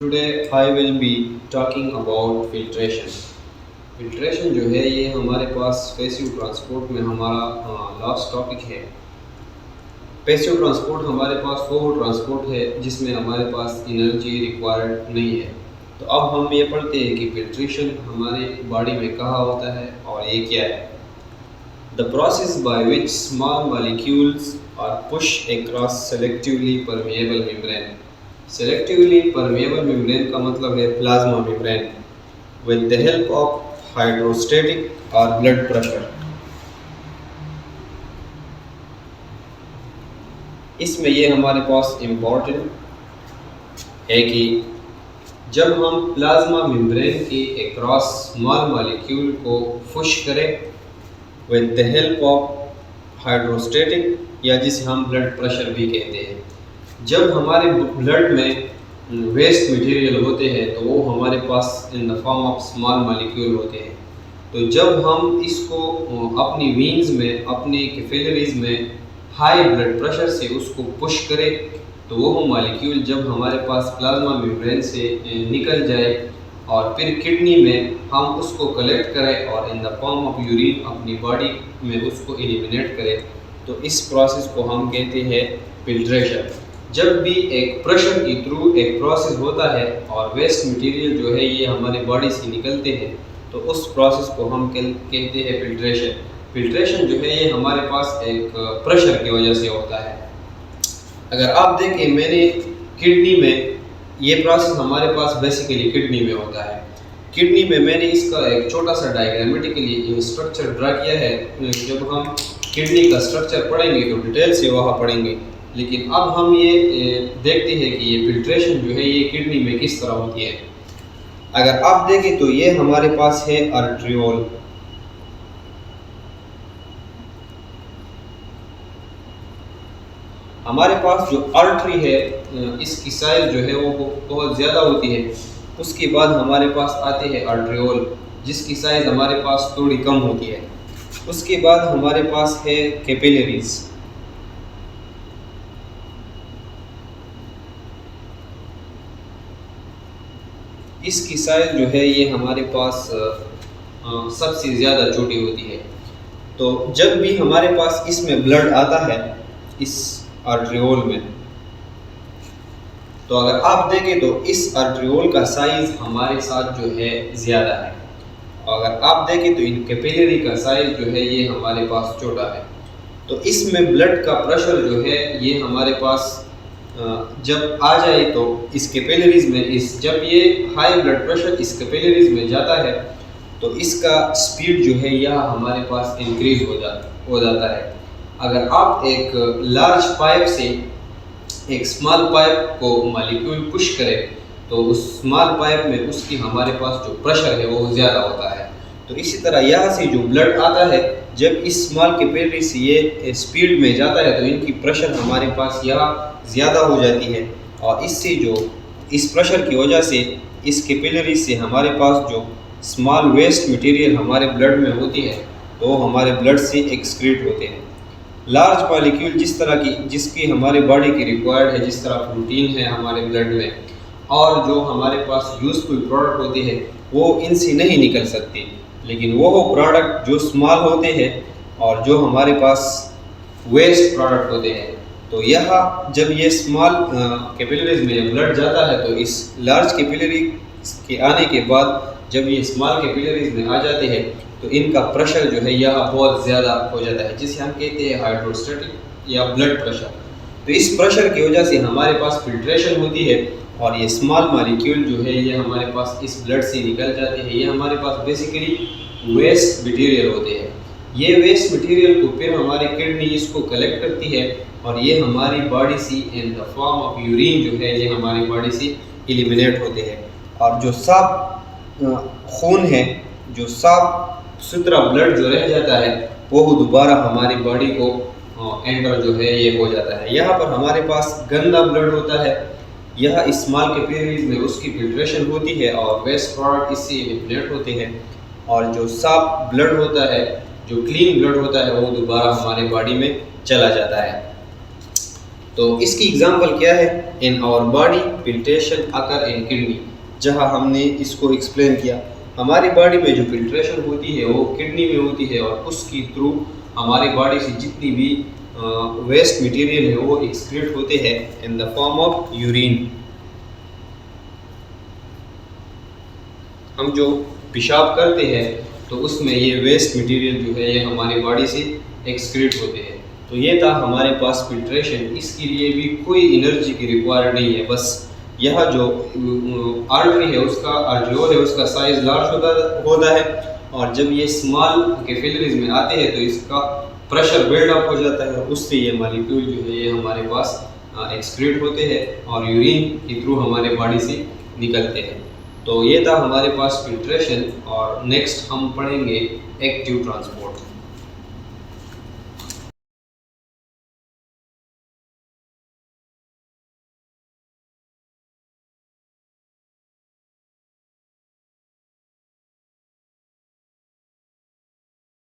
Today I will be talking about filtration. Filtration जो है ये हमारे पास पैसिव ट्रांसपोर्ट में हमारा लास्ट टॉपिक है। पैसिव ट्रांसपोर्ट हमारे पास वो ट्रांसपोर्ट है जिसमें हमारे पास एनर्जी रिक्वायर्ड नहीं है। तो अब हम ये पढ़ते हैं कि फिल्ट्रेशन हमारे बॉडी में कहाँ होता है और ये क्या है। The process by which small molecules are push across selectively permeable membrane. Selectively permeable membrane का मतलब है plasma membrane with the help of hydrostatic और ब्लड प्रेशर। इसमें ये हमारे पास इम्पोर्टेंट है कि जब हम प्लाज्मा मेम्ब्रेन के अक्रॉस स्मॉल मॉलिक्यूल को पुश करें with the help of hydrostatic या जिसे हम ब्लड प्रेशर भी कहते हैं, जब हमारे ब्लड में वेस्ट मटेरियल होते हैं तो वो हमारे पास in the form of small molecule होते हैं। तो जब हम इसको अपनी वीन्स में, अपनी कैपिलरीज में हाई ब्लड प्रेशर से उसको पुश करें तो वो मॉलिक्यूल जब हमारे पास प्लाज्मा मेम्ब्रेन से निकल जाए और फिर किडनी में हम उसको कलेक्ट करें और इन द फॉर्म ऑफ यूरिन अपनी बॉडी में उसको एलिमिनेट करें, तो इस प्रोसेस को हम कहते हैं फिल्ट्रेशन। जब भी एक प्रेशर के थ्रू एक प्रोसेस होता है और वेस्ट मटेरियल जो है ये हमारे बॉडी से निकलते हैं तो उस प्रोसेस को हम कहते हैं फिल्ट्रेशन। फिल्ट्रेशन जो है ये हमारे पास एक प्रेशर की वजह से होता है। अगर आप देखें, मैंने किडनी में ये प्रोसेस हमारे पास बेसिकली किडनी में होता है। किडनी में मैंने इसका एक छोटा सा डायग्रामेटिकली स्ट्रक्चर ड्रा किया है। जब हम किडनी का स्ट्रक्चर पढ़ेंगे तो डिटेल से वहाँ पढ़ेंगे, लेकिन अब हम ये देखते हैं कि ये फिल्ट्रेशन जो है ये किडनी में किस तरह होती है। अगर आप देखें तो ये हमारे पास है आर्टरियोल। हमारे पास जो आर्टरी है इसकी साइज जो है वो बहुत ज़्यादा होती है। उसके बाद हमारे पास आते हैं आर्टरियोल जिसकी साइज हमारे पास थोड़ी कम होती है। उसके बाद हमारे पास है कैपिलरीज। इसकी साइज जो है ये हमारे पास सबसे ज़्यादा छोटी होती है। तो जब भी हमारे पास इसमें ब्लड आता है इस आर्टरियोल में, तो अगर आप देखें तो इस आर्टरियोल का साइज हमारे साथ जो है ज़्यादा है। अगर आप देखें तो इन कैपिलरी का साइज जो है ये हमारे पास छोटा है। तो इसमें ब्लड का प्रेशर जो है ये हमारे पास जब आ जाए तो इस कैपिलरीज में जब ये हाई ब्लड प्रेशर इस कैपिलरीज में जाता है तो इसका स्पीड जो है यह हमारे पास इंक्रीज हो जाता है। अगर आप एक लार्ज पाइप से एक स्मॉल पाइप को मॉलिक्यूल पुश करें तो उस स्मॉल पाइप में उसकी हमारे पास जो प्रेशर है वो ज़्यादा होता है। तो इसी तरह यहाँ से जो ब्लड आता है जब इस स्मॉल कैपिलरी से ये स्पीड में जाता है तो इनकी प्रेशर हमारे पास यहाँ ज़्यादा हो जाती है और इससे जो इस प्रेशर की वजह से इस कैपिलरी से हमारे पास जो स्मॉल वेस्ट मटेरियल हमारे ब्लड में होती है तो वो हमारे ब्लड से एक्सक्रीट होते हैं। लार्ज मॉलिक्यूल जिसकी हमारे बॉडी की रिक्वायर्ड है, जिस तरह प्रोटीन है हमारे ब्लड में और जो हमारे पास यूजफुल प्रोडक्ट होते हैं वो इनसे नहीं निकल सकते, लेकिन वो प्रोडक्ट जो स्मॉल होते हैं और जो हमारे पास वेस्ट प्रोडक्ट होते हैं, तो यहाँ जब ये स्मॉल कैपिलरीज में ब्लड जाता है तो इस लार्ज कैपिलरी के आने के बाद जब ये स्मॉल कैपिलरीज में आ जाते हैं तो इनका प्रेशर जो है यहाँ बहुत ज़्यादा हो जाता है, जिसे हम कहते हैं हाइड्रोस्टेटिक या ब्लड प्रेशर। तो इस प्रेशर की वजह से हमारे पास फिल्ट्रेशन होती है और ये स्मॉल मॉलिक्यूल जो है ये हमारे पास इस ब्लड से निकल जाते हैं। ये हमारे पास बेसिकली वेस्ट मटेरियल होते हैं। ये वेस्ट मटेरियल को फिर हमारे किडनी इसको कलेक्ट करती है और ये हमारी बॉडी से इन द फॉर्म ऑफ यूरिन जो है ये हमारी बॉडी से एलिमिनेट होते हैं। और जो साफ खून है, जो साफ सुथरा ब्लड जो रह जाता है वो दोबारा हमारी बॉडी को एंटर जो है ये हो जाता है। यहाँ पर हमारे पास गंदा ब्लड होता है, यह स्मॉल कैपिलरीज में उसकी फिल्ट्रेशन होती है और वेस्ट प्रोडक्ट इससे एलिमिनेट होते हैं और जो साफ ब्लड होता है, जो क्लीन ब्लड होता है वो दोबारा हमारे बॉडी में चला जाता है। तो इसकी एग्जांपल क्या है? In our body filtration occur in kidney, जहां हमने इसको एक्सप्लेन किया हमारी बॉडी में जो फिल्ट्रेशन होती है वो किडनी में होती है और उसकी थ्रू हमारी बॉडी से जितनी भी वेस्ट मटेरियल है वो एक्सक्रीट होते हैं इन द फॉर्म ऑफ यूरिन। हम जो पेशाब करते हैं तो उसमें ये वेस्ट मटेरियल जो है ये हमारी बॉडी से एक्सक्रीट होते हैं। तो ये था हमारे पास फिल्ट्रेशन। इसके लिए भी कोई एनर्जी की रिक्वायर्ड नहीं है, बस यह जो आर्टरी है उसका आर्ट्रियोल है उसका साइज लार्ज होता है और जब ये स्मॉल कैपिलरीज में आते हैं तो इसका प्रेशर बिल्डअप हो जाता है और उससे ये मॉलिक्यूल जो है ये हमारे पास एक्सक्रीट होते हैं और यूरिन के थ्रू हमारे बॉडी से निकलते हैं। तो ये था हमारे पास फिल्ट्रेशन और नेक्स्ट हम पढ़ेंगे एक्टिव ट्रांसपोर्ट।